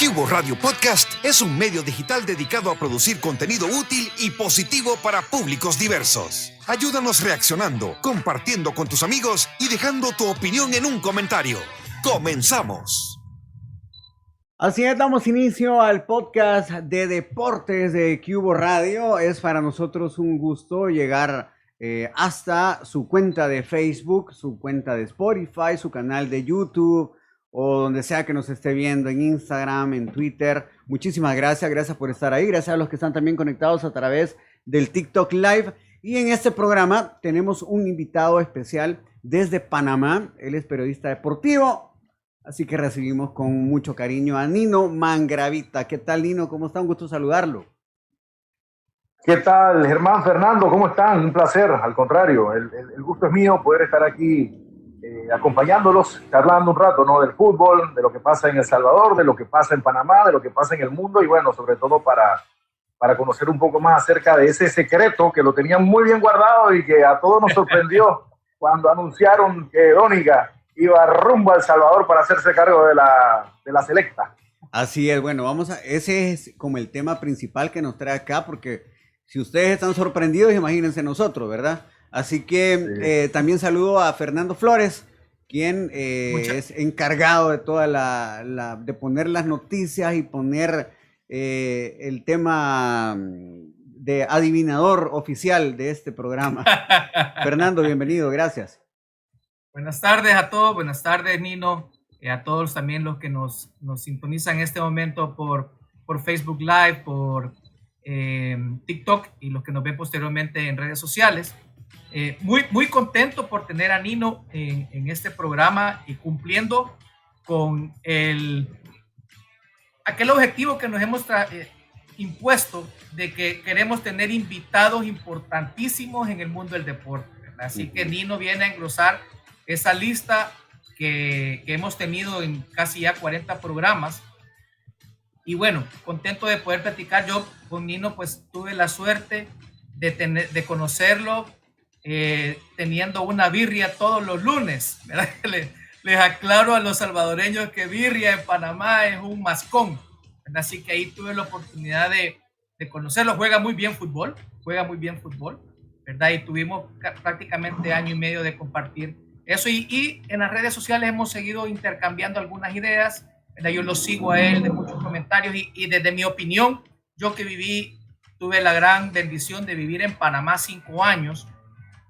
Cubo Radio Podcast es un medio digital dedicado a producir contenido útil y positivo para públicos diversos. Ayúdanos reaccionando, compartiendo con tus amigos y dejando tu opinión en un comentario. ¡Comenzamos! Así es, damos inicio al podcast de deportes de Cubo Radio. Es para nosotros un gusto llegar hasta su cuenta de Facebook, su cuenta de Spotify, su canal de YouTube o donde sea que nos esté viendo, en Instagram, en Twitter. Muchísimas gracias por estar ahí. Gracias a los que están también conectados a través del TikTok Live. Y en este programa tenemos un invitado especial desde Panamá. Él es periodista deportivo, así que recibimos con mucho cariño a Nino Mangravita. ¿Qué tal, Nino? ¿Cómo está? Un gusto saludarlo. ¿Qué tal, Germán, Fernando? ¿Cómo están? Un placer, al contrario. El gusto es mío poder estar aquí acompañándolos, charlando un rato, ¿no? Del fútbol, de lo que pasa en El Salvador, de lo que pasa en Panamá, de lo que pasa en el mundo y bueno, sobre todo para conocer un poco más acerca de ese secreto que lo tenían muy bien guardado y que a todos nos sorprendió cuando anunciaron que Dóniga iba rumbo a El Salvador para hacerse cargo de la selecta. Así es, bueno, ese es como el tema principal que nos trae acá, porque si ustedes están sorprendidos, imagínense nosotros, ¿verdad? Así que también saludo a Fernando Flores, quien es encargado de toda de poner las noticias y poner el tema de adivinador oficial de este programa. Fernando, bienvenido, gracias. Buenas tardes a todos, buenas tardes, Nino, a todos también los que nos sintonizan en este momento por Facebook Live, por TikTok y los que nos ven posteriormente en redes sociales. Muy contento por tener a Nino en este programa y cumpliendo con aquel objetivo que nos hemos impuesto de que queremos tener invitados importantísimos en el mundo del deporte, ¿verdad? Así que Nino viene a engrosar esa lista que hemos tenido en casi ya 40 programas. Y bueno, contento de poder platicar. Yo con Nino pues tuve la suerte de conocerlo teniendo una birria todos los lunes, ¿verdad? Les aclaro a los salvadoreños que birria en Panamá es un mascón, ¿verdad? Así que ahí tuve la oportunidad de conocerlo. Juega muy bien fútbol, ¿verdad? Y tuvimos prácticamente año y medio de compartir eso y en las redes sociales hemos seguido intercambiando algunas ideas, ¿verdad? Yo lo sigo a él de muchos comentarios y desde mi opinión, yo que tuve la gran bendición de vivir en Panamá 5 años,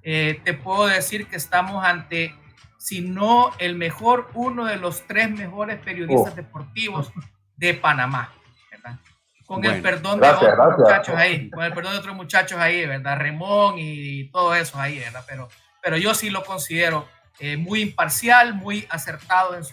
te puedo decir que estamos ante, si no el mejor, uno de los 3 mejores periodistas deportivos de Panamá, ¿verdad? Con el perdón de otros muchachos ahí, ¿verdad? Remón y todo eso ahí, ¿verdad? Pero yo sí lo considero muy imparcial, muy acertado en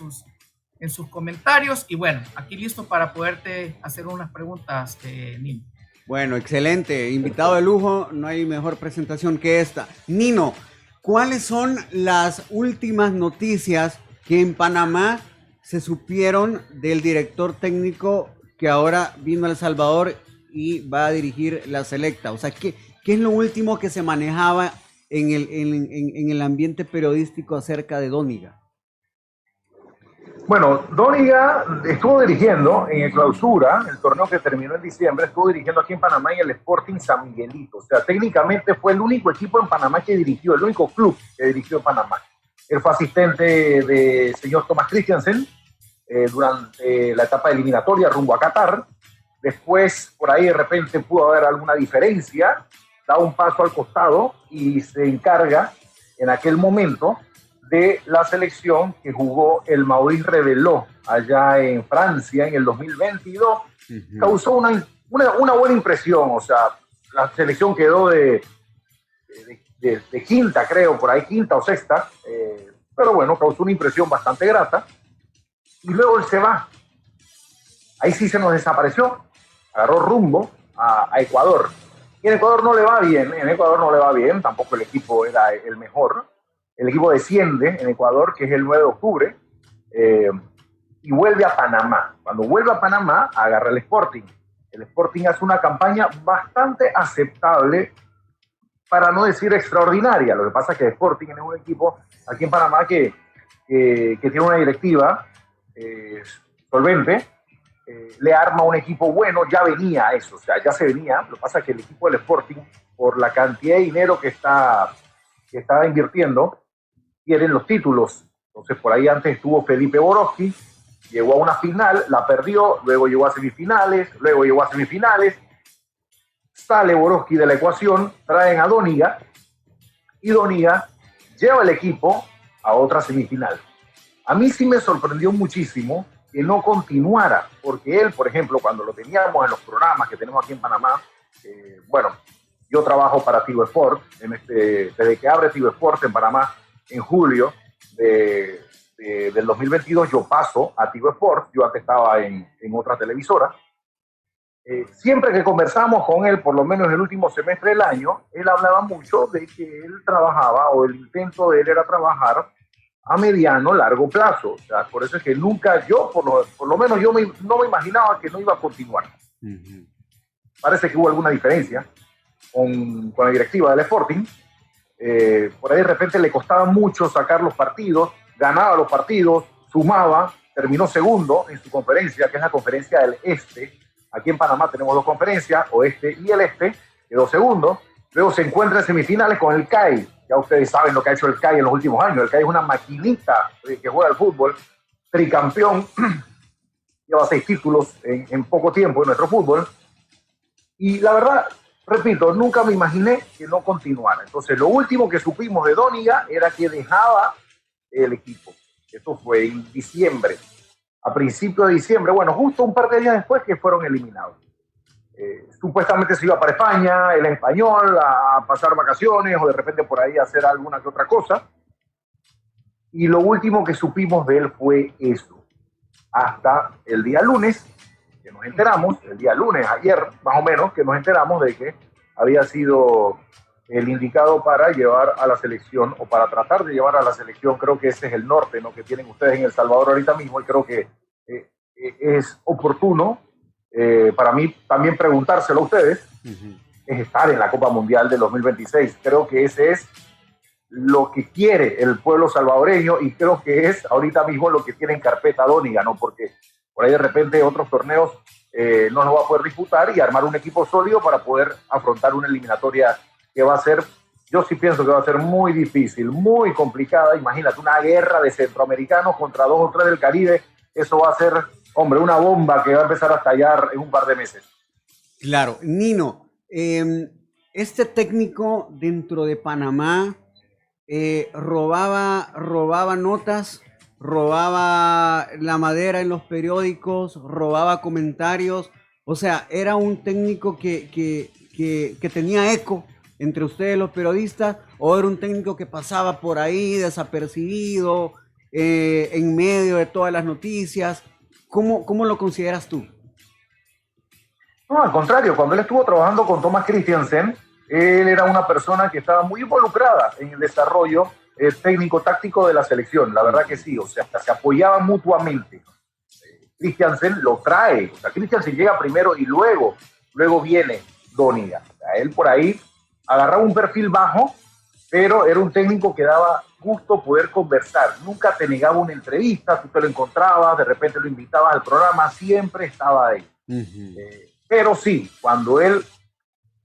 sus comentarios y bueno, aquí listo para poderte hacer unas preguntas, Nino. Bueno, excelente, invitado de lujo, no hay mejor presentación que esta. Nino, ¿cuáles son las últimas noticias que en Panamá se supieron del director técnico que ahora vino a El Salvador y va a dirigir la selecta? O sea, ¿qué es lo último que se manejaba en el ambiente periodístico acerca de Dóniga? Bueno, Dóniga estuvo dirigiendo en el Clausura, el torneo que terminó en diciembre, estuvo dirigiendo aquí en Panamá en el Sporting San Miguelito. O sea, técnicamente fue el único equipo en Panamá que dirigió, el único club que dirigió en Panamá. Él fue asistente del señor Thomas Christiansen durante la etapa eliminatoria rumbo a Qatar. Después, por ahí de repente pudo haber alguna diferencia, da un paso al costado y se encarga en aquel momento de la selección que jugó el Maurice Reveló allá en Francia en el 2022. Causó una buena impresión, o sea, la selección quedó de quinta, creo, por ahí quinta o sexta, pero bueno, causó una impresión bastante grata. Y luego él se va. Ahí sí se nos desapareció, agarró rumbo a Ecuador. Y en Ecuador no le va bien, tampoco el equipo era el mejor. El equipo desciende en Ecuador, que es el 9 de octubre, y vuelve a Panamá. Cuando vuelve a Panamá, agarra el Sporting. El Sporting hace una campaña bastante aceptable, para no decir extraordinaria. Lo que pasa es que el Sporting es un equipo aquí en Panamá que tiene una directiva solvente, le arma un equipo bueno, ya venía eso, o sea, ya se venía. Lo que pasa es que el equipo del Sporting, por la cantidad de dinero que está invirtiendo, quieren los títulos. Entonces, por ahí antes estuvo Felipe Borowski, llegó a una final, la perdió, luego llegó a semifinales, sale Borowski de la ecuación, traen a Doniga, y Doniga lleva el equipo a otra semifinal. A mí sí me sorprendió muchísimo que no continuara, porque él, por ejemplo, cuando lo teníamos en los programas que tenemos aquí en Panamá, bueno, yo trabajo para Tigo Sport, desde que abre Tigo Sport en Panamá, en julio del 2022, yo paso a Tigo Sport. Yo antes estaba en otra televisora. Siempre que conversamos con él, por lo menos en el último semestre del año, él hablaba mucho de que él trabajaba, o el intento de él era trabajar a mediano, largo plazo. O sea, por eso es que nunca yo, por lo menos yo no me imaginaba que no iba a continuar. Parece que hubo alguna diferencia con la directiva del Sporting. Por ahí de repente le costaba mucho sacar los partidos, ganaba los partidos, sumaba, terminó segundo en su conferencia, que es la conferencia del Este. Aquí en Panamá tenemos dos conferencias, Oeste y el Este, quedó segundo. Luego se encuentra en semifinales con el CAI. Ya ustedes saben lo que ha hecho el CAI en los últimos años. El CAI es una maquinita que juega al fútbol, tricampeón, lleva 6 títulos en poco tiempo en nuestro fútbol. Y la verdad, repito, nunca me imaginé que no continuara. Entonces, lo último que supimos de Doniga era que dejaba el equipo. Esto fue en diciembre, a principios de diciembre, bueno, justo un par de días después que fueron eliminados. Supuestamente se iba para España, el español, a pasar vacaciones o de repente por ahí a hacer alguna que otra cosa. Y lo último que supimos de él fue eso. Hasta el día lunes, que nos enteramos, el día lunes, ayer más o menos, que nos enteramos de que había sido el indicado para llevar a la selección, o para tratar de llevar a la selección. Creo que ese es el norte, ¿no?, que tienen ustedes en El Salvador ahorita mismo, y creo que es oportuno para mí también preguntárselo a ustedes, es estar en la Copa Mundial del 2026. Creo que ese es lo que quiere el pueblo salvadoreño, y creo que es ahorita mismo lo que tiene en carpeta Doniga, ¿no? Porque por ahí de repente otros torneos no los va a poder disputar, y armar un equipo sólido para poder afrontar una eliminatoria que va a ser, yo sí pienso que va a ser muy difícil, muy complicada. Imagínate una guerra de centroamericanos contra 2 o 3 del Caribe. Eso va a ser, hombre, una bomba que va a empezar a estallar en un par de meses. Claro. Nino, este técnico dentro de Panamá robaba notas, robaba la madera en los periódicos, robaba comentarios. O sea, era un técnico que tenía eco entre ustedes los periodistas, o era un técnico que pasaba por ahí desapercibido, en medio de todas las noticias. ¿Cómo lo consideras tú? No, al contrario, cuando él estuvo trabajando con Thomas Christiansen, él era una persona que estaba muy involucrada en el desarrollo técnico-táctico de la selección. La verdad que sí, o sea, se apoyaban mutuamente. Christiansen lo trae, o sea, Christiansen llega primero y luego viene Doniga. O sea, él por ahí agarraba un perfil bajo, pero era un técnico que daba gusto poder conversar. Nunca te negaba una entrevista, tú te lo encontrabas, de repente lo invitabas al programa, siempre estaba ahí. Pero sí, cuando él,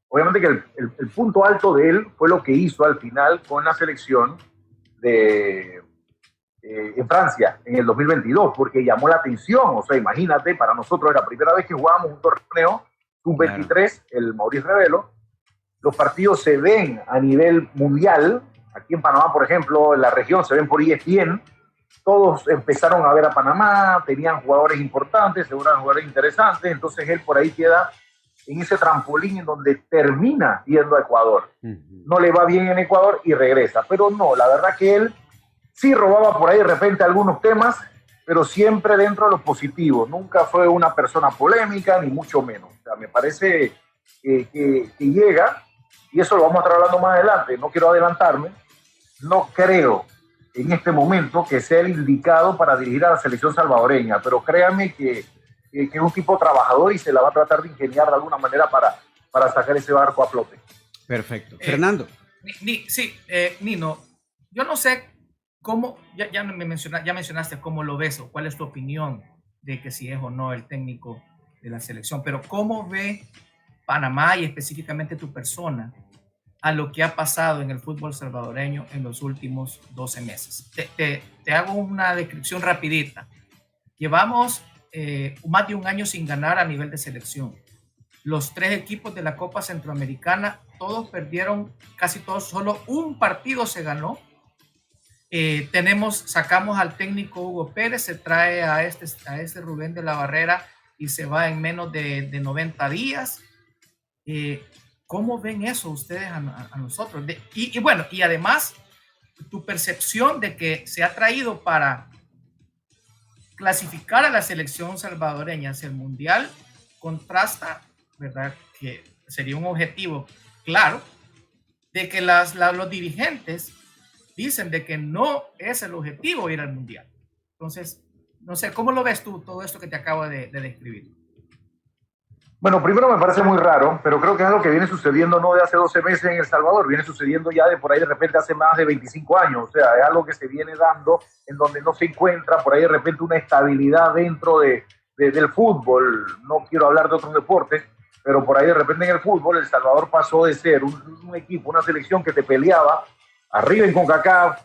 obviamente que el punto alto de él fue lo que hizo al final con la selección en Francia en el 2022, porque llamó la atención. O sea, imagínate, para nosotros era la primera vez que jugábamos un torneo sub-23, claro, el Maurice Revelo. Los partidos se ven a nivel mundial. Aquí en Panamá, por ejemplo, en la región se ven por ESPN. Todos empezaron a ver a Panamá, tenían jugadores importantes, eran jugadores interesantes. Entonces él por ahí queda en ese trampolín en donde termina yendo a Ecuador. No le va bien en Ecuador y regresa. Pero no, la verdad que él sí robaba por ahí de repente algunos temas, pero siempre dentro de lo positivo. Nunca fue una persona polémica, ni mucho menos. O sea, me parece que llega, y eso lo vamos a estar hablando más adelante, no quiero adelantarme. No creo en este momento que sea el indicado para dirigir a la selección salvadoreña, pero créanme que es un tipo trabajador y se la va a tratar de ingeniar de alguna manera para sacar ese barco a flote. Perfecto. Fernando. Nino, yo no sé cómo, ya mencionaste cómo lo ves o cuál es tu opinión de que si es o no el técnico de la selección. Pero ¿cómo ve Panamá y específicamente tu persona a lo que ha pasado en el fútbol salvadoreño en los últimos 12 meses? Te hago una descripción rapidita. Llevamos más de un año sin ganar a nivel de selección. Los 3 equipos de la Copa Centroamericana, todos perdieron, casi todos, solo un partido se ganó. Sacamos al técnico Hugo Pérez, se trae a este Rubén de la Barrera y se va en menos de 90 días. ¿Cómo ven eso ustedes a nosotros? Y además, tu percepción de que se ha traído para clasificar a la selección salvadoreña hacia el Mundial contrasta, ¿verdad? Que sería un objetivo claro de que los dirigentes dicen de que no es el objetivo ir al Mundial. Entonces, no sé, ¿cómo lo ves tú, todo esto que te acabo de describir? Bueno, primero me parece muy raro, pero creo que es algo que viene sucediendo no de hace 12 meses en El Salvador, viene sucediendo ya de por ahí de repente hace más de 25 años, o sea, es algo que se viene dando en donde no se encuentra por ahí de repente una estabilidad dentro del fútbol. No quiero hablar de otros deportes, pero por ahí de repente en el fútbol El Salvador pasó de ser un equipo, una selección que te peleaba arriba en CONCACAF,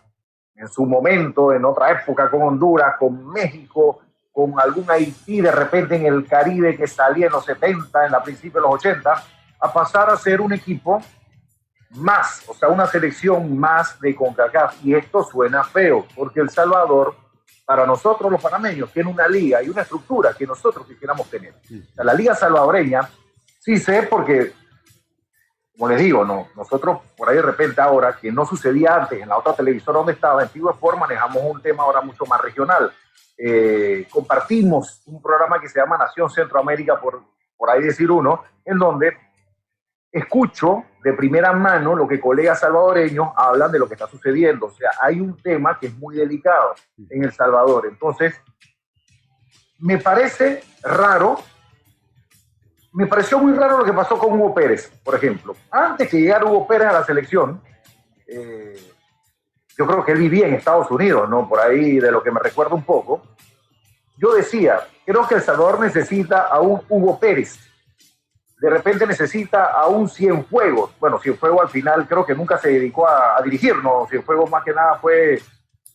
en su momento, en otra época con Honduras, con México, con algún Haití de repente en el Caribe que salía en los 70, en la principio de los 80, a pasar a ser un equipo más, o sea, una selección más de CONCACAF. Y esto suena feo, porque El Salvador, para nosotros los panameños, tiene una liga y una estructura que nosotros quisiéramos tener. O sea, la liga salvadoreña, sí sé porque, como les digo, no, nosotros por ahí de repente ahora, que no sucedía antes en la otra televisora donde estaba, en Tigo Sport, manejamos un tema ahora mucho más regional. Compartimos un programa que se llama Nación Centroamérica, por ahí decir uno, en donde escucho de primera mano lo que colegas salvadoreños hablan de lo que está sucediendo. O sea, hay un tema que es muy delicado en El Salvador. Entonces, me pareció muy raro lo que pasó con Hugo Pérez, por ejemplo. Antes que llegara Hugo Pérez a la selección, yo creo que él vivía en Estados Unidos, ¿no? Por ahí, de lo que me recuerdo un poco. Yo decía, creo que El Salvador necesita a un Hugo Pérez. De repente necesita a un Cienfuegos. Bueno, Cienfuegos al final creo que nunca se dedicó a dirigir, ¿no? Cienfuegos más que nada fue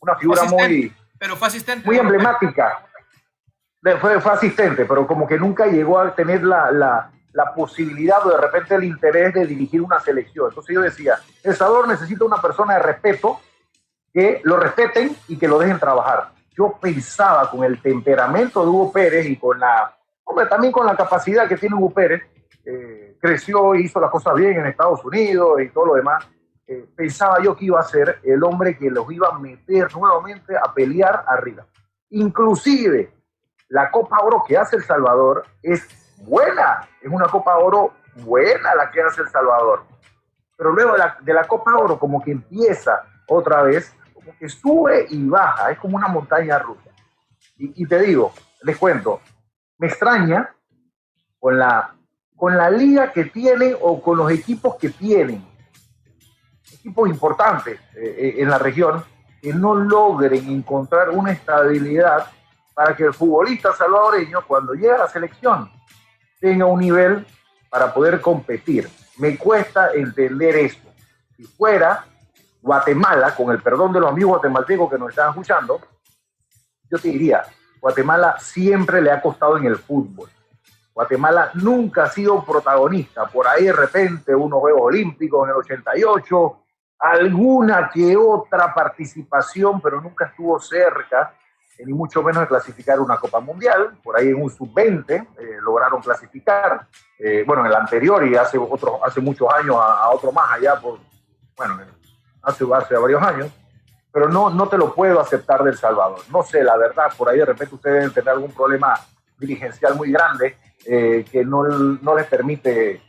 una figura pero fue asistente, muy emblemática. Fue asistente, pero como que nunca llegó a tener la posibilidad o de repente el interés de dirigir una selección. Entonces yo decía, El Salvador necesita una persona de respeto, que lo respeten y que lo dejen trabajar. Yo pensaba con el temperamento de Hugo Pérez y también con la capacidad que tiene Hugo Pérez, creció y hizo las cosas bien en Estados Unidos y todo lo demás, pensaba yo que iba a ser el hombre que los iba a meter nuevamente a pelear arriba. Inclusive la Copa Oro que hace El Salvador es buena, es una Copa Oro buena la que hace El Salvador, pero luego de la Copa Oro como que empieza otra vez, como que sube y baja, es como una montaña rusa. Y te digo, les cuento, me extraña con la liga que tienen o con los equipos que tienen, equipos importantes en la región, que no logren encontrar una estabilidad para que el futbolista salvadoreño, cuando llega a la selección, tenga un nivel para poder competir. Me cuesta entender esto. Si fuera Guatemala, con el perdón de los amigos guatemaltecos que nos están escuchando, yo te diría, Guatemala siempre le ha costado en el fútbol. Guatemala nunca ha sido protagonista. Por ahí de repente unos Juegos Olímpicos en el 88, alguna que otra participación, pero nunca estuvo cerca, ni mucho menos de clasificar una Copa Mundial. Por ahí en un sub-20 lograron clasificar. Bueno, en el anterior y hace muchos años a otro más allá, hace varios años. Pero no te lo puedo aceptar del Salvador. No sé, la verdad, por ahí de repente ustedes deben tener algún problema dirigencial muy grande que no les permite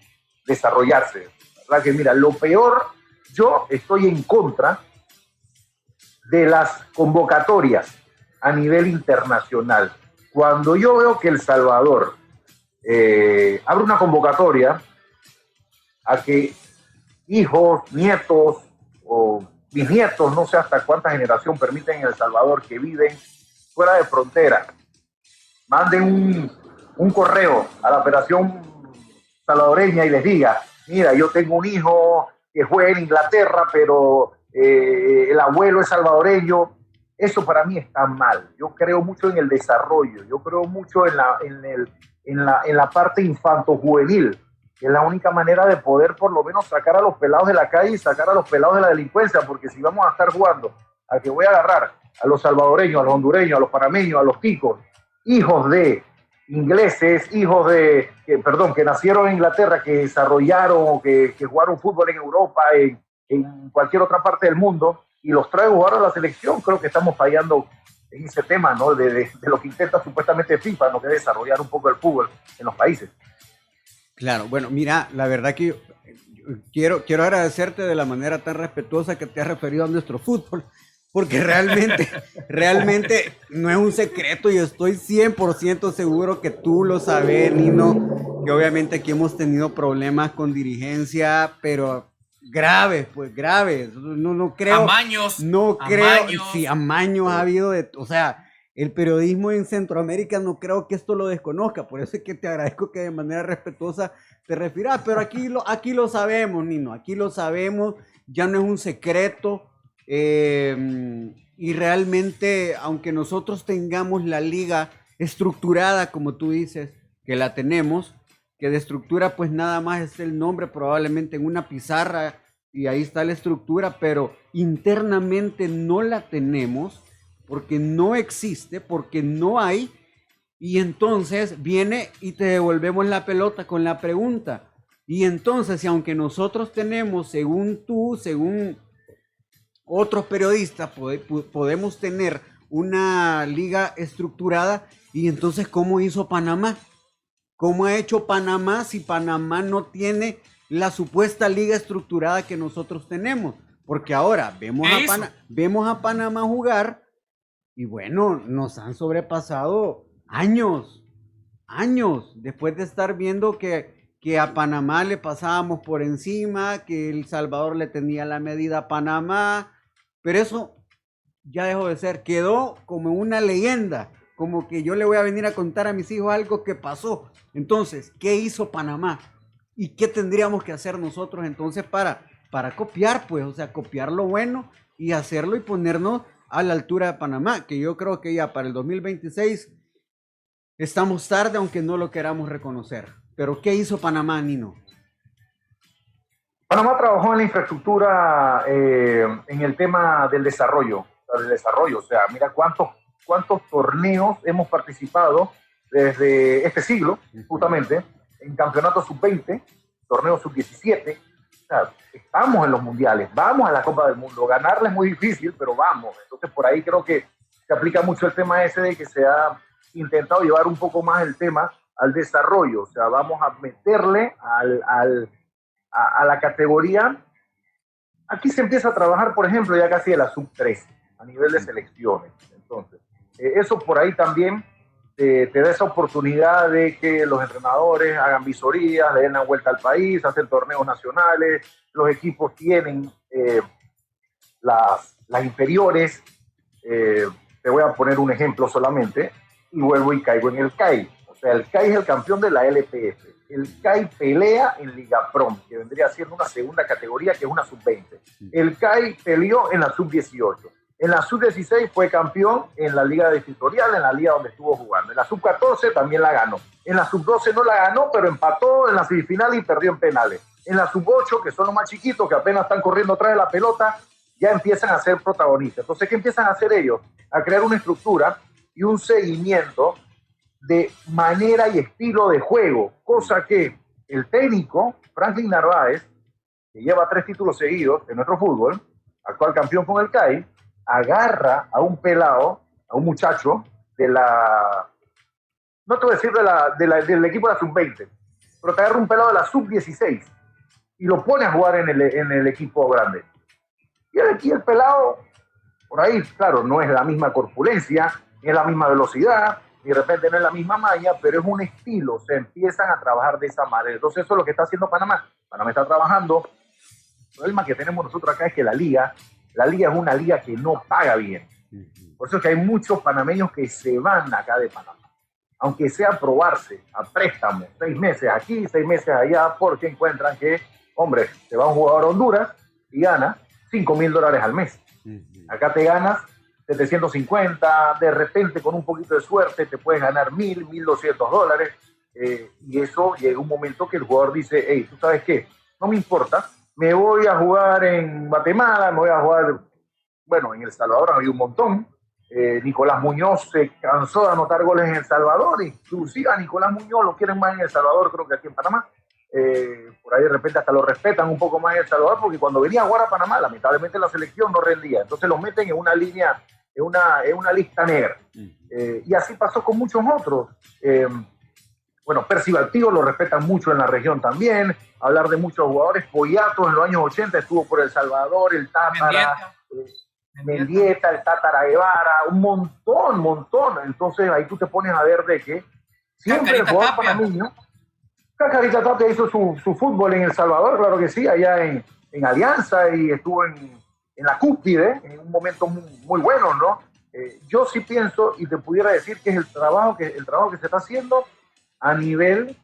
desarrollarse. ¿Verdad? Que mira, lo peor, yo estoy en contra de las convocatorias a nivel internacional. Cuando yo veo que El Salvador abre una convocatoria a que hijos, nietos o bisnietos, no sé hasta cuánta generación permiten en El Salvador, que viven fuera de frontera, manden un correo a la Federación Salvadoreña y les diga, mira, yo tengo un hijo que juega en Inglaterra, pero el abuelo es salvadoreño. Eso para mí está mal. Yo creo mucho en el desarrollo, yo creo mucho en la parte infanto-juvenil, que es la única manera de poder por lo menos sacar a los pelados de la calle y sacar a los pelados de la delincuencia, porque si vamos a estar jugando a que voy a agarrar a los salvadoreños, a los hondureños, a los panameños, a los ticos, hijos de ingleses, hijos de, que nacieron en Inglaterra, que desarrollaron o que jugaron fútbol en Europa, en cualquier otra parte del mundo, y los trae a jugar a la selección, creo que estamos fallando en ese tema, ¿no? De lo que intenta supuestamente FIFA, ¿no? Que desarrollar un poco el fútbol en los países. Claro, bueno, mira, la verdad que quiero agradecerte de la manera tan respetuosa que te has referido a nuestro fútbol, porque realmente no es un secreto y estoy 100% seguro que tú lo sabes, Nino, que obviamente aquí hemos tenido problemas con dirigencia, pero graves. No creo. Amaños. No creo. Amaños. Sí, amaños ha habido o sea, el periodismo en Centroamérica no creo que esto lo desconozca, por eso es que te agradezco que de manera respetuosa te refieras, pero aquí lo sabemos, Nino, aquí lo sabemos, ya no es un secreto. Y realmente, aunque nosotros tengamos la liga estructurada, como tú dices, que la tenemos, que de estructura pues nada más es el nombre probablemente en una pizarra y ahí está la estructura, pero internamente no la tenemos porque no existe, porque no hay, y entonces viene y te devolvemos la pelota con la pregunta. Y entonces, si aunque nosotros tenemos, según tú, según otros periodistas, podemos tener una liga estructurada, y entonces ¿cómo hizo Panamá? ¿Cómo ha hecho Panamá si Panamá no tiene la supuesta liga estructurada que nosotros tenemos? Porque ahora vemos a Panamá jugar y bueno, nos han sobrepasado años, después de estar viendo que a Panamá le pasábamos por encima, que El Salvador le tenía la medida a Panamá, pero eso ya dejó de ser, quedó como una leyenda, como que yo le voy a venir a contar a mis hijos algo que pasó. Entonces, ¿qué hizo Panamá? ¿Y qué tendríamos que hacer nosotros entonces para copiar, pues? O sea, copiar lo bueno y hacerlo y ponernos a la altura de Panamá, que yo creo que ya para el 2026 estamos tarde, aunque no lo queramos reconocer. Pero ¿qué hizo Panamá, Nino? Panamá trabajó en la infraestructura, en el tema del desarrollo. O sea, mira cuántos torneos hemos participado desde este siglo, justamente, en campeonatos sub-20, torneos sub-17. O sea, estamos en los mundiales, vamos a la Copa del Mundo. Ganarla es muy difícil, pero vamos. Entonces, por ahí creo que se aplica mucho el tema ese de que se ha intentado llevar un poco más el tema al desarrollo. O sea, vamos a meterle a la categoría. Aquí se empieza a trabajar, por ejemplo, ya casi de la sub-13, a nivel de selecciones. Entonces, eso por ahí también te da esa oportunidad de que los entrenadores hagan visorías, le den la vuelta al país, hacen torneos nacionales, los equipos tienen las inferiores. Te voy a poner un ejemplo solamente y vuelvo y caigo en el CAI. O sea, el CAI es el campeón de la LPF. El CAI pelea en Liga Prom, que vendría siendo una segunda categoría, que es una sub-20. El CAI peleó en la sub-18. En la sub-16 fue campeón en la liga territorial, en la liga donde estuvo jugando. En la sub-14 también la ganó. En la sub-12 no la ganó, pero empató en la semifinal y perdió en penales. En la sub-8, que son los más chiquitos, que apenas están corriendo atrás de la pelota, ya empiezan a ser protagonistas. Entonces, ¿qué empiezan a hacer ellos? A crear una estructura y un seguimiento de manera y estilo de juego, cosa que el técnico, Franklin Narváez, que lleva 3 títulos seguidos en nuestro fútbol, actual campeón con el CAI, agarra a un pelado, a un muchacho de la, no te voy a decir del equipo de la sub-20, pero te agarra un pelado de la sub-16 y lo pone a jugar en el equipo grande. Y aquí el pelado, por ahí, claro, no es la misma corpulencia, ni es la misma velocidad, y de repente no es la misma maña, pero es un estilo, se empiezan a trabajar de esa manera. Entonces eso es lo que está haciendo Panamá. Panamá está trabajando. El problema que tenemos nosotros acá es que la liga es una liga que no paga bien. Por eso es que hay muchos panameños que se van acá de Panamá. aunque sea probarse a préstamo, 6 meses aquí, 6 meses allá, porque encuentran que, hombre, te va un jugador a Honduras y gana $5,000 al mes. Acá te ganas 750, de repente con un poquito de suerte te puedes ganar $1,200. Y eso llega un momento que el jugador dice, hey, ¿tú sabes qué? No me importa, me voy a jugar en Guatemala, me voy a jugar, bueno, en El Salvador ha habido un montón. Nicolás Muñoz se cansó de anotar goles en El Salvador, inclusive a Nicolás Muñoz lo quieren más en El Salvador, creo que aquí en Panamá. Por ahí de repente hasta lo respetan un poco más en El Salvador, porque cuando venía a jugar a Panamá, lamentablemente la selección no rendía, entonces lo meten en una línea, en una lista negra. Y así pasó con muchos otros. Bueno, Percy Baltío lo respetan mucho en la región también. Hablar de muchos jugadores. Poyatos en los años 80 estuvo por El Salvador, el Tátara, Mendieta, el Tátara Guevara, un montón. Entonces ahí tú te pones a ver de que siempre el jugador panameño, Cacarita Tapia hizo su fútbol en El Salvador, claro que sí, allá en Alianza, y estuvo en la cúspide, en un momento muy bueno, ¿no? Yo sí pienso y te pudiera decir que es el trabajo que se está haciendo a nivel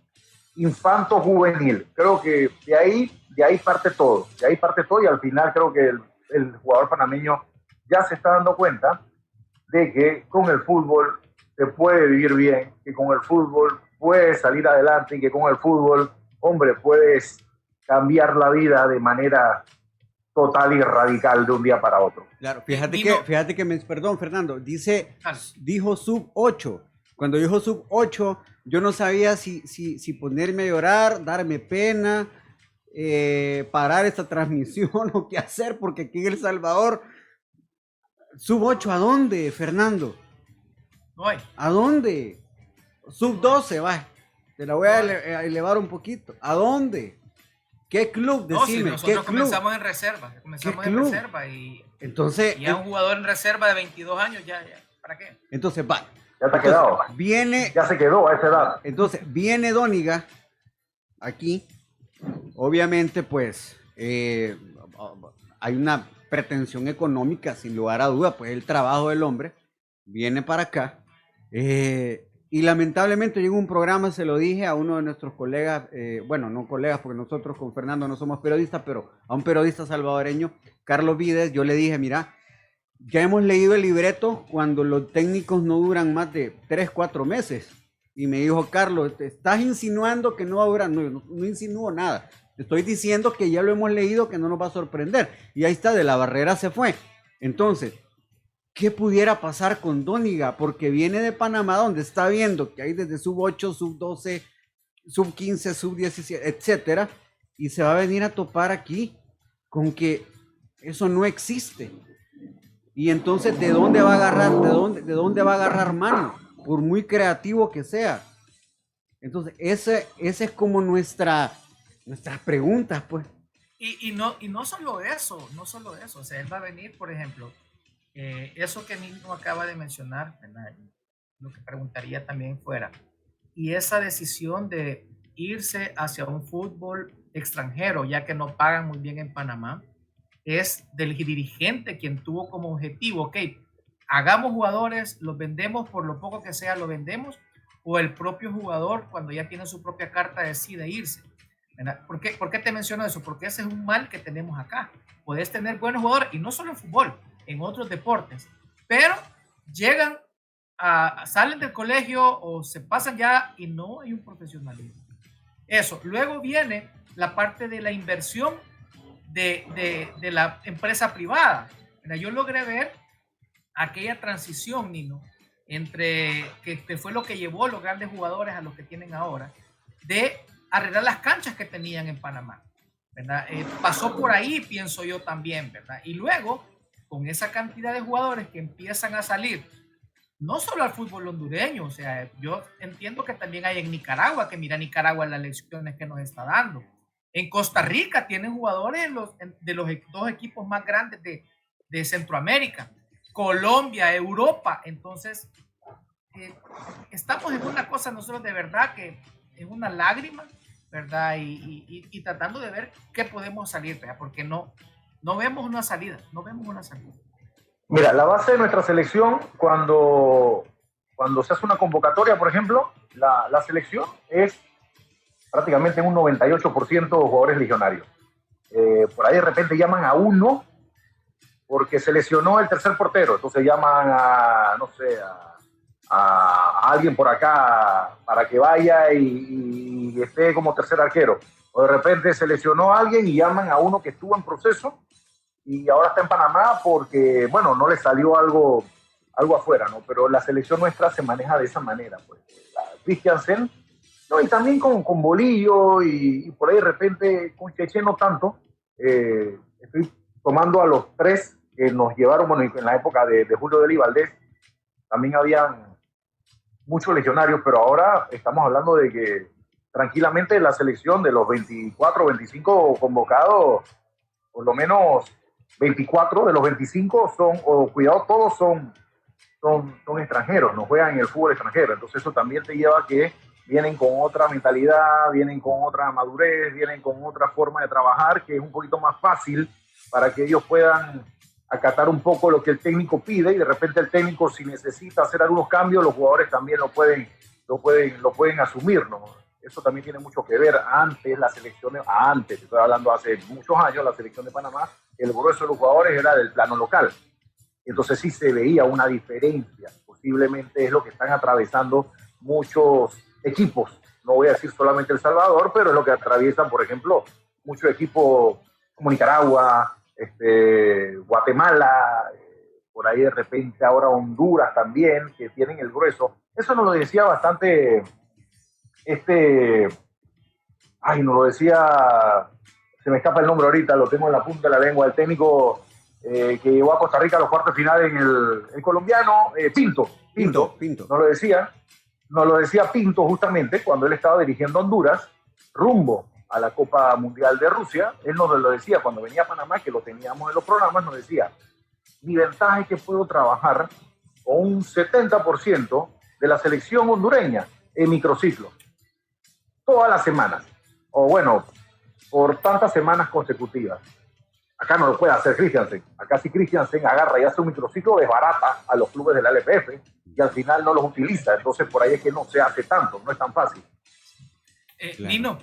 infanto-juvenil. Creo que de ahí parte todo. Y al final creo que el jugador panameño ya se está dando cuenta de que con el fútbol se puede vivir bien, que con el fútbol puedes salir adelante y que con el fútbol, hombre, puedes cambiar la vida de manera total y radical de un día para otro. Claro, fíjate que perdón, Fernando, dijo sub 8. Cuando dijo sub 8, yo no sabía si ponerme a llorar, darme pena, parar esta transmisión o qué hacer, porque aquí en El Salvador, sub 8, ¿a dónde, Fernando? Voy. ¿A dónde? Sub 12, va. Te la voy a elevar un poquito. ¿A dónde? ¿Qué club? Decime, no, si nosotros ¿qué club? comenzamos en reserva. Y entonces, ya un jugador en reserva de 22 años, ya, ¿para qué? Entonces, va. Ya te ha quedado. Ya se quedó a esa edad. Entonces, viene Dóniga aquí. Obviamente, pues, hay una pretensión económica, sin lugar a duda, pues el trabajo del hombre viene para acá. Y lamentablemente llegó un programa, se lo dije a uno de nuestros colegas, bueno, no colegas, porque nosotros con Fernando no somos periodistas, pero a un periodista salvadoreño, Carlos Vides, yo le dije, mira, ya hemos leído el libreto cuando los técnicos no duran más de 3-4 meses. Y me dijo, Carlos, ¿te estás insinuando que no va a durar? No insinúo nada. Te estoy diciendo que ya lo hemos leído, que no nos va a sorprender. Y ahí está, de la Barrera se fue. Entonces, ¿qué pudiera pasar con Dóniga? Porque viene de Panamá, donde está viendo que hay desde sub 8, sub 12, sub 15, sub 17, etcétera. Y se va a venir a topar aquí con que eso no existe. Y entonces, ¿de dónde va a agarrar? ¿De dónde va a agarrar mano? Por muy creativo que sea. Entonces, ese es como nuestras preguntas, pues. Y no solo eso. O sea, él va a venir, por ejemplo, eso que Nino acaba de mencionar, ¿verdad? Lo que preguntaría también fuera. Y esa decisión de irse hacia un fútbol extranjero, ya que no pagan muy bien en Panamá, es del dirigente quien tuvo como objetivo, ok, hagamos jugadores, los vendemos por lo poco que sea, lo vendemos, o el propio jugador cuando ya tiene su propia carta decide irse. ¿Verdad? ¿Por qué te menciono eso? Porque ese es un mal que tenemos acá. Puedes tener buenos jugadores, y no solo en fútbol, en otros deportes, pero llegan salen del colegio o se pasan ya y no hay un profesionalismo. Eso. Luego viene la parte de la inversión de la empresa privada. Mira, yo logré ver aquella transición, Nino, entre que fue lo que llevó a los grandes jugadores a los que tienen ahora, de arreglar las canchas que tenían en Panamá, ¿verdad? Pasó por ahí, pienso yo también, ¿verdad? Y luego, con esa cantidad de jugadores que empiezan a salir, no solo al fútbol hondureño, o sea, yo entiendo que también hay en Nicaragua, que mira Nicaragua las lecciones que nos está dando. En Costa Rica tienen jugadores de los dos equipos más grandes de Centroamérica. Colombia, Europa. Entonces, estamos en una cosa nosotros de verdad que es una lágrima, ¿verdad? Y tratando de ver qué podemos salir, ¿verdad? Porque no vemos una salida, Mira, la base de nuestra selección cuando cuando se hace una convocatoria, por ejemplo, la selección es prácticamente un 98% jugadores legionarios. Por ahí de repente llaman a uno porque se lesionó el tercer portero, entonces llaman a, no sé, a alguien por acá para que vaya y esté como tercer arquero. O de repente se lesionó a alguien y llaman a uno que estuvo en proceso y ahora está en Panamá porque, bueno, no le salió algo afuera, ¿no? Pero la selección nuestra se maneja de esa manera, pues. Christiansen, no, y también con Bolillo y por ahí de repente con Cheche no tanto. Estoy tomando a los tres que nos llevaron, bueno, en la época de Julio Deli Valdés, también habían muchos legionarios, pero ahora estamos hablando de que tranquilamente la selección de los 24 o 25 convocados, por lo menos 24 de los 25 son, o cuidado, todos son extranjeros, no juegan en el fútbol extranjero. Entonces eso también te lleva a que vienen con otra mentalidad, vienen con otra madurez, vienen con otra forma de trabajar, que es un poquito más fácil para que ellos puedan acatar un poco lo que el técnico pide, y de repente el técnico, si necesita hacer algunos cambios, los jugadores también lo pueden asumir, ¿no? Eso también tiene mucho que ver. Antes la selección, estoy hablando hace muchos años, la selección de Panamá, el grueso de los jugadores era del plano local. Entonces sí se veía una diferencia. Posiblemente es lo que están atravesando muchos equipos. No voy a decir solamente El Salvador, pero es lo que atraviesan, por ejemplo, muchos equipos como Nicaragua, Guatemala, por ahí de repente ahora Honduras también, que tienen el grueso. Eso nos lo decía bastante, nos lo decía, se me escapa el nombre ahorita, lo tengo en la punta de la lengua, el técnico que llevó a Costa Rica a los cuartos finales en el colombiano, Pinto. Nos lo decía Pinto justamente cuando él estaba dirigiendo Honduras rumbo a la Copa Mundial de Rusia. Él nos lo decía cuando venía a Panamá, que lo teníamos en los programas, nos decía: mi ventaja es que puedo trabajar con un 70% de la selección hondureña en microciclo, todas las semanas, o bueno, por tantas semanas consecutivas. Acá no lo puede hacer Christiansen. Acá si Christiansen agarra y hace un microciclo, desbarata a los clubes de la LPF y al final no los utiliza. Entonces por ahí es que no se hace tanto, no es tan fácil. Claro. Nino,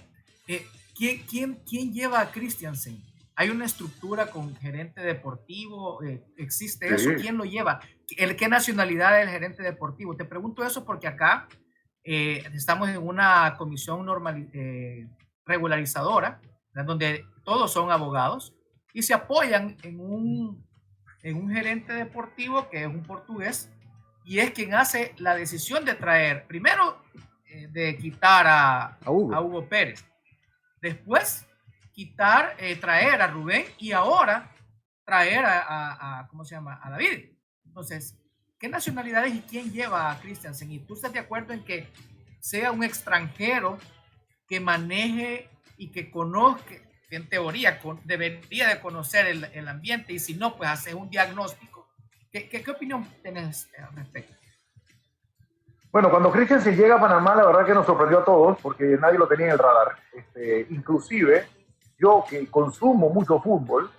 ¿quién lleva a Christiansen? ¿Hay una estructura con gerente deportivo? ¿Existe eso? ¿Quién lo lleva? ¿Qué nacionalidad es el gerente deportivo? Te pregunto eso porque acá estamos en una comisión regularizadora, donde todos son abogados y se apoyan en un gerente deportivo que es un portugués, y es quien hace la decisión de traer, primero de quitar a Hugo Pérez, después traer a Rubén, y ahora traer ¿cómo se llama? A David. Entonces, ¿qué nacionalidades y quién lleva a Christiansen? ¿Y tú estás de acuerdo en que sea un extranjero que maneje y que conozca, que en teoría debería de conocer el ambiente, y si no, pues hacer un diagnóstico? ¿Qué opinión tienes al respecto? Bueno, cuando Christiansen llega a Panamá, la verdad que nos sorprendió a todos porque nadie lo tenía en el radar. Inclusive, yo que consumo mucho fútbol,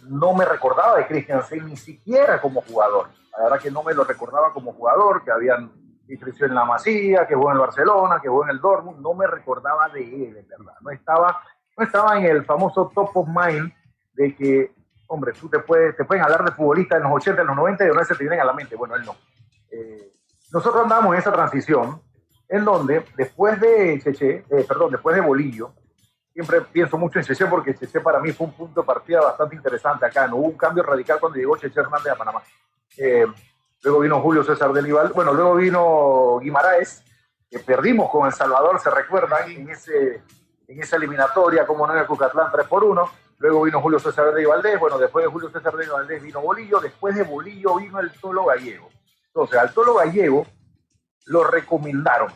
no me recordaba de Christiansen ni siquiera como jugador. La verdad que no me lo recordaba como jugador, que creció en la Masía, que jugó en el Barcelona, que jugó en el Dortmund. No me recordaba de él, en verdad. No estaba en el famoso top of mind de que, hombre, te pueden hablar de futbolistas en los 80, en los 90 y de una vez se te vienen a la mente. Bueno, él no. Nosotros andamos en esa transición en donde después de Bolillo, siempre pienso mucho en Cheche porque Cheche para mí fue un punto de partida bastante interesante acá. No hubo un cambio radical cuando llegó Cheche Hernández a Panamá. Luego vino Julio César Delival, luego vino Guimaraes, que perdimos con El Salvador, se recuerdan, en esa eliminatoria, como no en el Cucatlán 3-1. Luego vino Julio César de Valdés, después de Julio César de Valdés vino Bolillo, después de Bolillo vino el Tolo Gallego. Entonces, al Tolo Gallego lo recomendaron.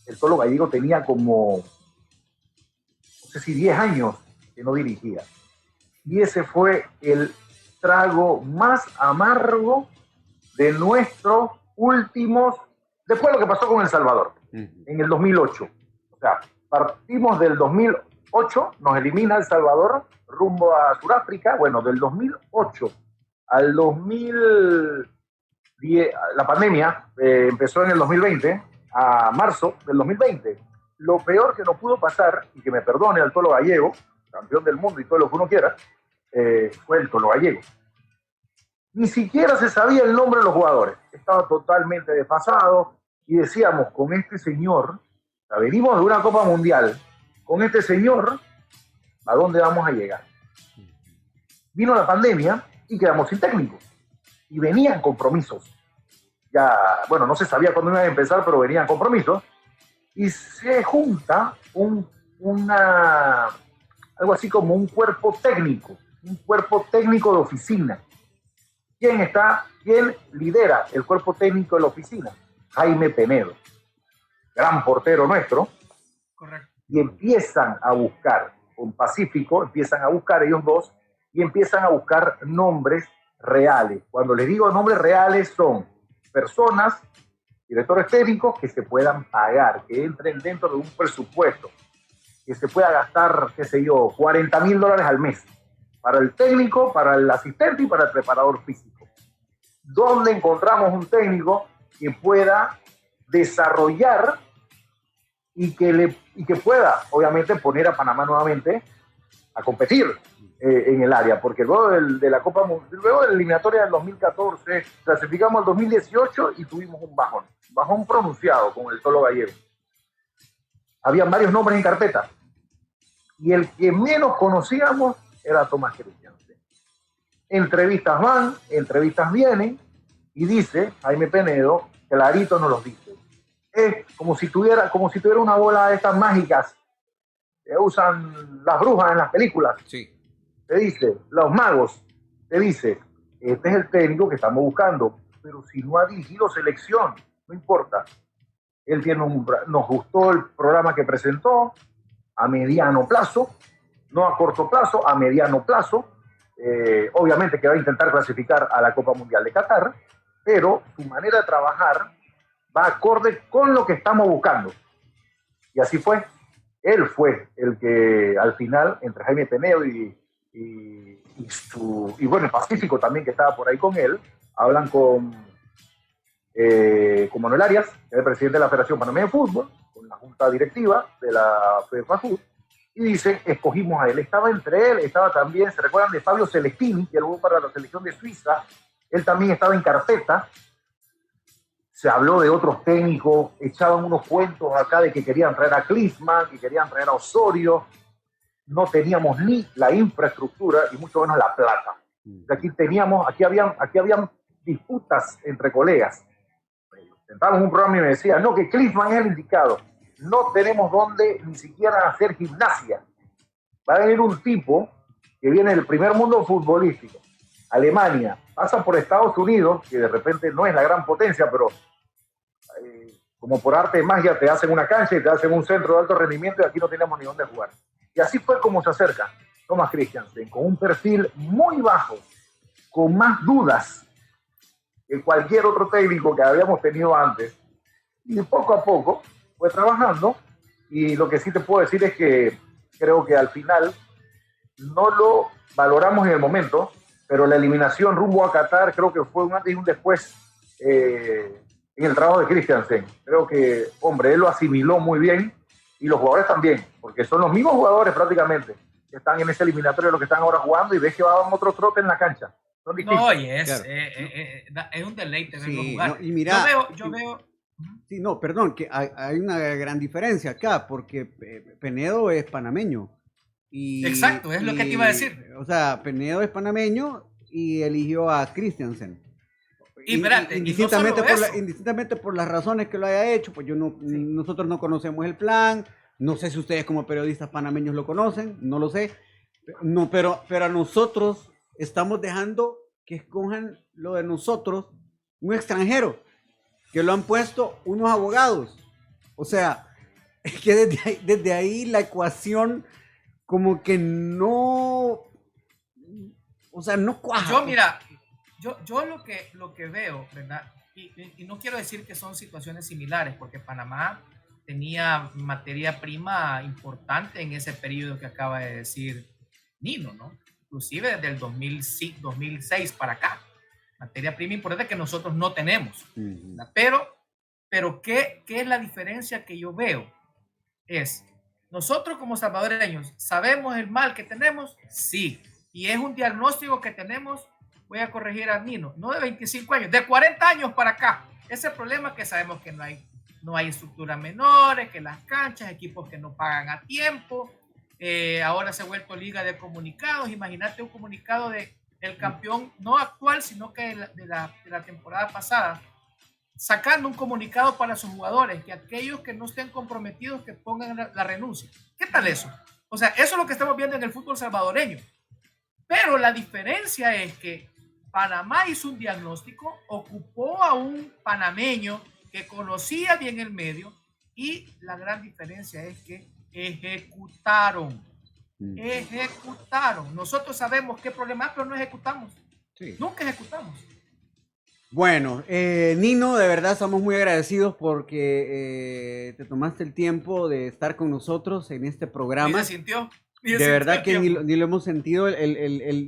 El Tolo Gallego tenía como, no sé si 10 años que no dirigía. Y ese fue el trago más amargo de nuestros últimos, después de lo que pasó con El Salvador, en el 2008. O sea, partimos del 2008, nos elimina El Salvador rumbo a Sudáfrica. Del 2008 al 2000... La pandemia empezó en el 2020, a marzo del 2020. Lo peor que nos pudo pasar, y que me perdone al Tolo Gallego, campeón del mundo y todo lo que uno quiera, fue el Tolo Gallego. Ni siquiera se sabía el nombre de los jugadores. Estaba totalmente desfasado y decíamos, con este señor, venimos de una Copa Mundial, con este señor, ¿a dónde vamos a llegar? Vino la pandemia y quedamos sin técnico. Y venían compromisos. Ya, bueno, no se sabía cuándo iban a empezar, pero venían compromisos. Y se junta algo así como un cuerpo técnico de oficina. ¿Quién lidera el cuerpo técnico de la oficina? Jaime Penedo, gran portero nuestro. Correcto. Y empiezan a buscar, con Pacífico, empiezan a buscar ellos dos, y empiezan a buscar nombres reales. Cuando les digo nombres reales, son personas, directores técnicos, que se puedan pagar, que entren dentro de un presupuesto, que se pueda gastar, qué sé yo, $40,000 al mes, para el técnico, para el asistente y para el preparador físico. ¿Dónde encontramos un técnico que pueda desarrollar y que pueda, obviamente, poner a Panamá nuevamente a competir en el área? Porque luego de la Copa Mundial, luego de la eliminatoria del 2014, clasificamos al 2018 y tuvimos un bajón pronunciado con el Tolo Gallego. Habían varios nombres en carpeta y el que menos conocíamos era Tomás Christiansen. Entrevistas van, entrevistas vienen, y dice Jaime Penedo, clarito nos los dice. Es como si tuviera una bola de estas mágicas que usan las brujas en las películas. Sí. Te dice, los magos, te dice, este es el técnico que estamos buscando, pero si no ha dirigido selección, no importa. Él nos gustó el programa que presentó a mediano plazo, no a corto plazo, a mediano plazo. Obviamente que va a intentar clasificar a la Copa Mundial de Qatar, pero su manera de trabajar va acorde con lo que estamos buscando. Y así fue. Él fue el que al final, entre Jaime Penedo y bueno, el Pacífico también, que estaba por ahí con él, hablan con Manuel Arias, que es el presidente de la Federación Panameña de Fútbol, con la junta directiva de la FEFAFUT, y dicen, escogimos a él. Estaba entre él, estaba también, ¿se recuerdan de Fabio Celestini, que jugó para la selección de Suiza? Él también estaba en carpeta. Se habló de otros técnicos, echaban unos cuentos acá de que querían traer a Klinsmann, que querían traer a Osorio. No teníamos ni la infraestructura y mucho menos la plata. Aquí habían disputas entre colegas. Sentábamos en un programa y me decía, no, que Klinsmann es el indicado. No tenemos dónde ni siquiera hacer gimnasia. Va a venir un tipo que viene del primer mundo futbolístico, Alemania, pasa por Estados Unidos, que de repente no es la gran potencia, pero como por arte de magia te hacen una cancha y te hacen un centro de alto rendimiento, y aquí no tenemos ni dónde jugar. Y así fue como se acerca Thomas Christiansen, con un perfil muy bajo, con más dudas que cualquier otro técnico que habíamos tenido antes, y poco a poco fue trabajando. Y lo que sí te puedo decir es que creo que al final no lo valoramos en el momento, pero la eliminación rumbo a Qatar creo que fue un antes y un después en el trabajo de Christiansen. Creo que, hombre, él lo asimiló muy bien, y los jugadores también, porque son los mismos jugadores prácticamente que están en ese eliminatorio, los que están ahora jugando, y ves que va a dar otro trote en la cancha. Son distintos. No, y es, Claro. Es un deleite verlo Sí, jugar. no, y mira, yo veo. sí, no, perdón, que hay una gran diferencia acá, porque Penedo es panameño. Exacto, es lo que te iba a decir. O sea, Penedo es panameño y eligió a Christiansen. Y espérate, Indistintamente por las razones que lo haya hecho, pues nosotros no conocemos el plan. No sé si ustedes como periodistas panameños lo conocen, no lo sé. No, pero a nosotros estamos dejando que escojan lo de nosotros un extranjero, que lo han puesto unos abogados. O sea, es que desde ahí la ecuación como que no, o sea, no cuaja. Yo, mira, yo lo que veo, ¿verdad? Y no quiero decir que son situaciones similares, porque Panamá tenía materia prima importante en ese periodo que acaba de decir Nino, ¿no? Inclusive desde el 2006 para acá. materia prima importante que nosotros no tenemos. Ujú. Pero ¿qué es la diferencia que yo veo? Es, nosotros como salvadoreños, ¿sabemos el mal que tenemos? Sí. Y es un diagnóstico que tenemos, voy a corregir a Nino, no de 25 años, de 40 años para acá. Ese problema que sabemos que no hay estructuras menores, que las canchas, equipos que no pagan a tiempo. Ahora se ha vuelto liga de comunicados. Imagínate un comunicado del campeón, no actual, sino que de la temporada pasada, sacando un comunicado para sus jugadores, que aquellos que no estén comprometidos que pongan la renuncia. ¿Qué tal eso? O sea, eso es lo que estamos viendo en el fútbol salvadoreño. Pero la diferencia es que Panamá hizo un diagnóstico, ocupó a un panameño que conocía bien el medio, y la gran diferencia es que ejecutaron. Nosotros sabemos qué problema hay, pero no ejecutamos. Sí. Nunca ejecutamos. Bueno, Nino, de verdad estamos muy agradecidos porque te tomaste el tiempo de estar con nosotros en este programa. Ni se sintió. De verdad que ni lo hemos sentido.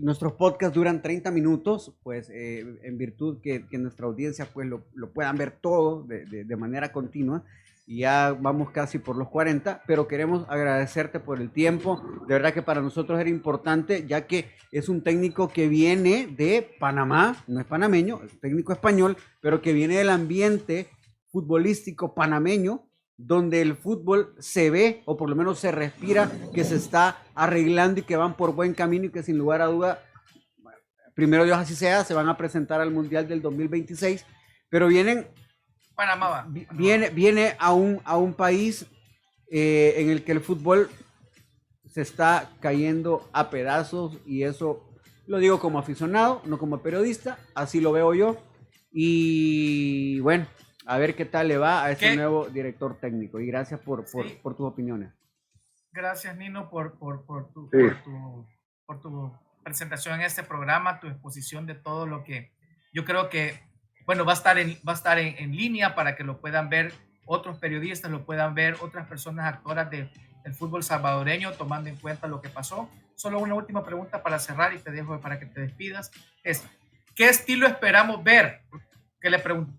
Nuestros podcasts duran 30 minutos, pues en virtud que nuestra audiencia pues lo puedan ver todo de manera continua. Y ya vamos casi por los 40, pero queremos agradecerte por el tiempo. De verdad que para nosotros era importante, ya que es un técnico que viene de Panamá, no es panameño, es técnico español, pero que viene del ambiente futbolístico panameño, donde el fútbol se ve, o por lo menos se respira, que se está arreglando y que van por buen camino y que sin lugar a duda, primero Dios así sea, se van a presentar al Mundial del 2026, pero Panamá viene a un país en el que el fútbol se está cayendo a pedazos, y eso lo digo como aficionado, no como periodista, así lo veo yo. Y bueno, a ver qué tal le va a este nuevo director técnico, y gracias por tus opiniones. Gracias, Nino, por tu presentación en este programa, tu exposición de todo lo que yo creo que, bueno, va a estar en línea para que lo puedan ver otros periodistas, lo puedan ver otras personas actoras del fútbol salvadoreño, tomando en cuenta lo que pasó. Solo una última pregunta para cerrar y te dejo para que te despidas. ¿Qué estilo esperamos ver? ¿Qué le pregunto?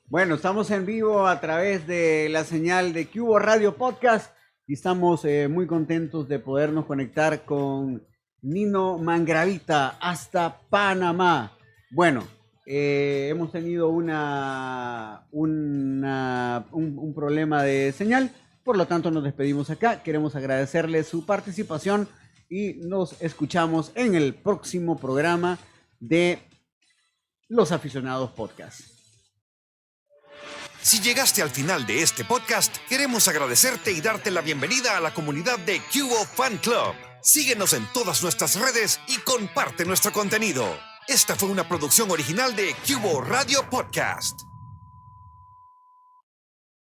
Bueno, estamos en vivo a través de la señal de Cubo Radio Podcast y estamos muy contentos de podernos conectar con Nino Mangravita hasta Panamá. Bueno, hemos tenido un problema de señal, por lo tanto nos despedimos acá. Queremos agradecerle su participación y nos escuchamos en el próximo programa de Los Aficionados Podcast. Si llegaste al final de este podcast, queremos agradecerte y darte la bienvenida a la comunidad de Cubo Fan Club. Síguenos en todas nuestras redes y comparte nuestro contenido. Esta fue una producción original de Cubo Radio Podcast.